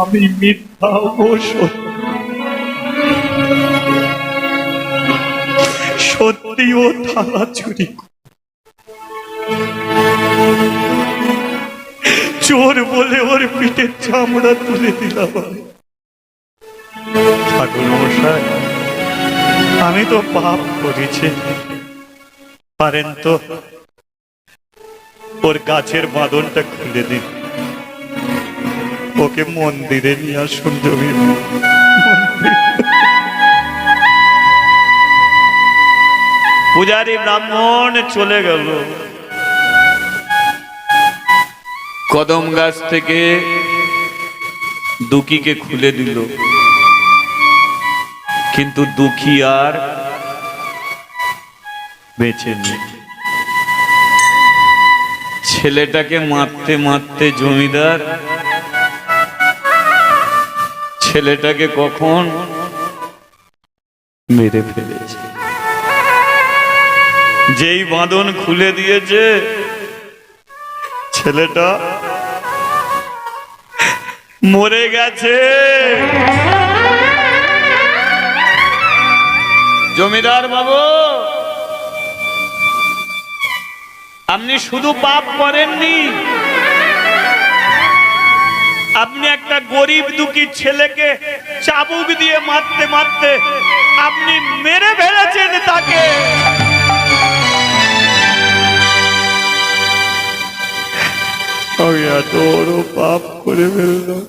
আমি মিথ্যা ও সত্যি ও থালা চুরি চোর বলে ওর পিঠের চামড়া তুলে দিলাম। ঠাকুর মশাই, আমি তো পাপ করেছি, পারেন তো ওর গাছের বাঁধনটা খুলে দিন, ওকে মন্দিরে নিয়ে আসুন। জমির পূজারী ব্রাহ্মণ চলে গেল। কদম গাছ থেকে দুঃখীকে খুলে দিল, কিন্তু দুঃখী আর বেঁচে নেই। ছেলেটাকে মারতে মারতে জমিদার ছেলেটাকে কখন মেরে ফেলেছে। যেই বাঁধন খুলে দিয়েছে, ছেলেটা মরে গেছে। জমিদার বাবু, আপনি শুধু পাপ করেননি, আপনি একটা গরিব দুঃখী ছেলেকে চাবুক দিয়ে মারতে মারতে আপনি মেরে ফেলেছেন তাকে। আমি এত বড় পাপ করে ফেললাম।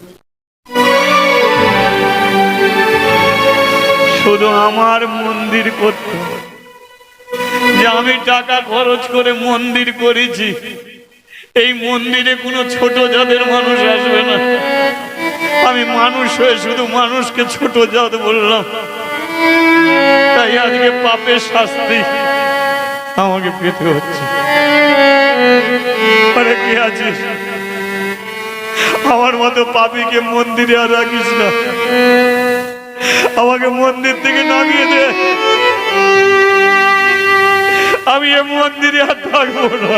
শুধু আমার মন্দির করতে, যে আমি টাকা খরচ করে মন্দির করেছি, এই মন্দিরে কোনো ছোট জাতের মানুষ আসবে না। আমি মানুষ হয়ে শুধু মানুষকে ছোট জাত বললাম, তাই আজকে পাপের শাস্তি আমাকে পেতে হচ্ছে। আরে কে আছিস, আমার মতো পাপীকে মন্দিরে আর রাখিস না, আমাকে মন্দির থেকে নামিয়ে দে। আমি এ মন্দিরে আর থাকবো না।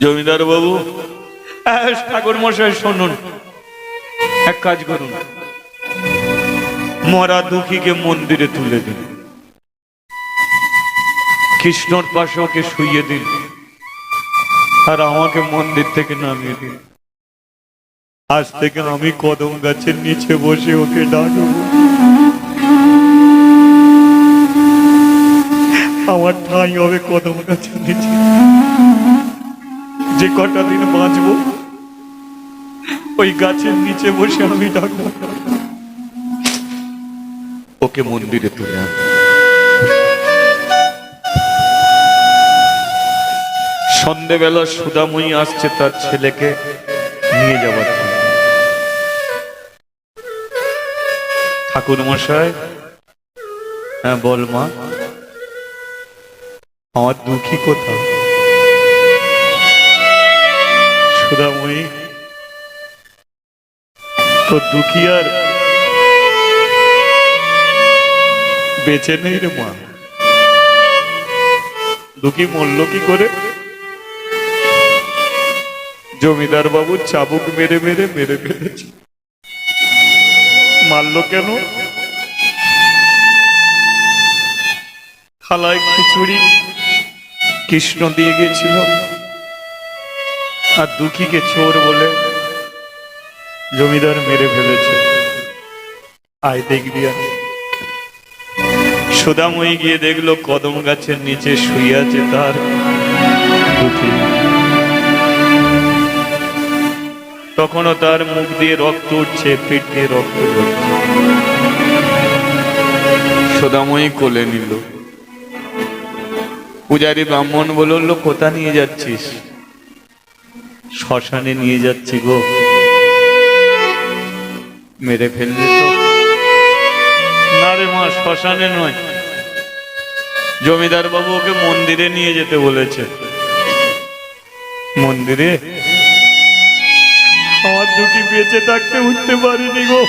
জমিদার বাবু, ঠাকুর মশাই শুনুন, এক কাজ করুন, মরা দুঃখীকে মন্দিরে তুলে দিন, কৃষ্ণর পাশে ওকে শুইয়ে দিন, আর আমাকে মন্দির থেকে নামিয়ে দিন। আজ থেকে আমি কদম গাছের নিচে বসে ওকে ডাকবো। আমার ঠাঁই হবে কদম গাছের নিচে। যে কটা দিন বাঁচবো ওই গাছের নিচে বসে আমি ডাকবো, ওকে মন্দিরে তুলে আন। সন্ধ্যেবেলা সুদাময়ী আসছে তার ছেলেকে নিয়ে যাওয়ার জন্য। ঠাকুর মশাই, হ্যাঁ বল মা, আমার দুঃখী কোথায়? সুদাময়ী, তো দুঃখী আর বেঁচে নেই রে মা। দুঃখী মরল কি করে? জমিদার বাবু চাবুক মেরে মেরে মেরে ফেলেছে। মারলো কেন? থালায় খিচুড়ি কৃষ্ণ দিয়ে গেছিল, আর দুঃখীকে চোর বলে জমিদার মেরে ফেলেছে। আয় দেখবি। সুদাময়ী গিয়ে দেখলো কদম গাছের নিচে শুয়ে আছে তার দুঃখী। তখনও তার মুখ দিয়ে রক্ত উঠছে, পেট দিয়ে রক্ত উঠছে। সুদাময়ী কোলে নিল। পূজারী ব্রাহ্মণ বলল, কোথা নিয়ে যাচ্ছিস? শ্মশানে নিয়ে যাচ্ছি গো। মেরে ফেললে তো? না রে মা, শ্মশানে নয়, জমিদার বাবু ওকে মন্দিরে নিয়ে যেতে বলেছে। মন্দিরে? আমার দুঃখী বেঁচে থাকতে উঠতে পারিনি গো।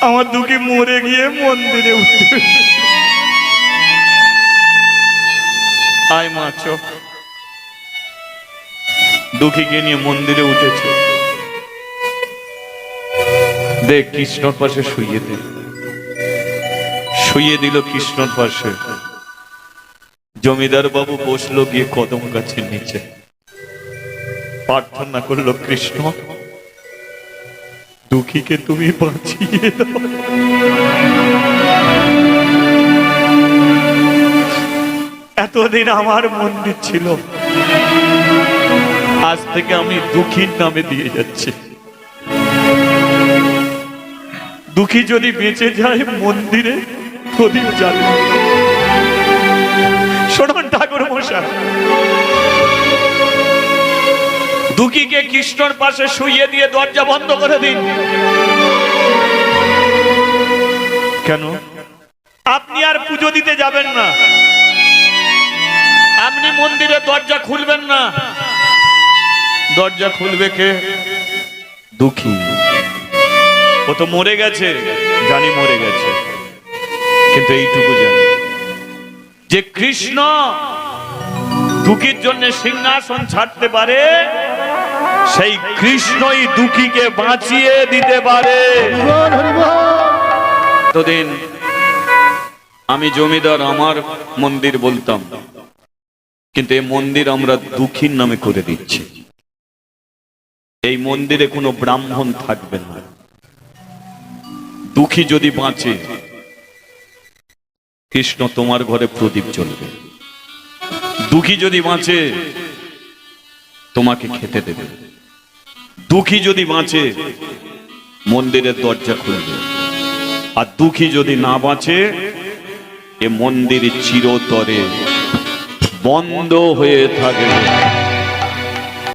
আমার দুঃখী মরে গিয়ে মন্দিরে উঠতে। আয় মা চ। দুঃখীকে নিয়ে মন্দিরে উঠেছে। দেখ কৃষ্ণর পাশে শুইয়ে দে। শুইয়ে দিল কৃষ্ণর পাশে। জমিদার বাবু বসলো গিয়ে কদম গাছের নিচে, প্রার্থনা করলো, কৃষ্ণ দুঃখীকে তুমি বাঁচিয়ে দাও। এতদিন আমার মন্দির ছিল, আজ থেকে আমি দুঃখীর নামে দিয়ে যাচ্ছি। দুঃখী যদি বেঁচে যায় মন্দিরে প্রদীপ জ্বালবে। শোনুন ঠাকুর মশাই, দুঃখীকে কৃষ্ণর পাশে শুইয়ে দিয়ে দরজা বন্ধ করে দিন। কেন? আপনি আর পুজো দিতে যাবেন না, আপনি মন্দিরে দরজা খুলবেন না। দরজা খুলবে কে? দুঃখী। ও তো মরে গেছে, জানি মরে গেছে, কিন্তু এইটুকু জানি যে কৃষ্ণ দুঃখীর জন্য সিংহাসন ছাড়তে পারে, সেই কৃষ্ণই দুঃখীকে বাঁচিয়ে দিতে পারে। এতদিন আমি জমিদার আমার মন্দির বলতাম, কিন্তু এই মন্দির আমরা দুঃখীর নামে করে দিচ্ছি। এই মন্দিরে কোনো ব্রাহ্মণ থাকবে না। দুঃখী যদি বাঁচে, কৃষ্ণ তোমার ঘরে প্রদীপ জ্বলবে। দুঃখী যদি বাঁচে, তোমাকে খেতে দেবে। দুঃখী যদি বাঁচে, মন্দিরের দরজা খুলবে। আর দুঃখী যদি না বাঁচে, এ মন্দির চিরতরে বন্ধ হয়ে থাকবে।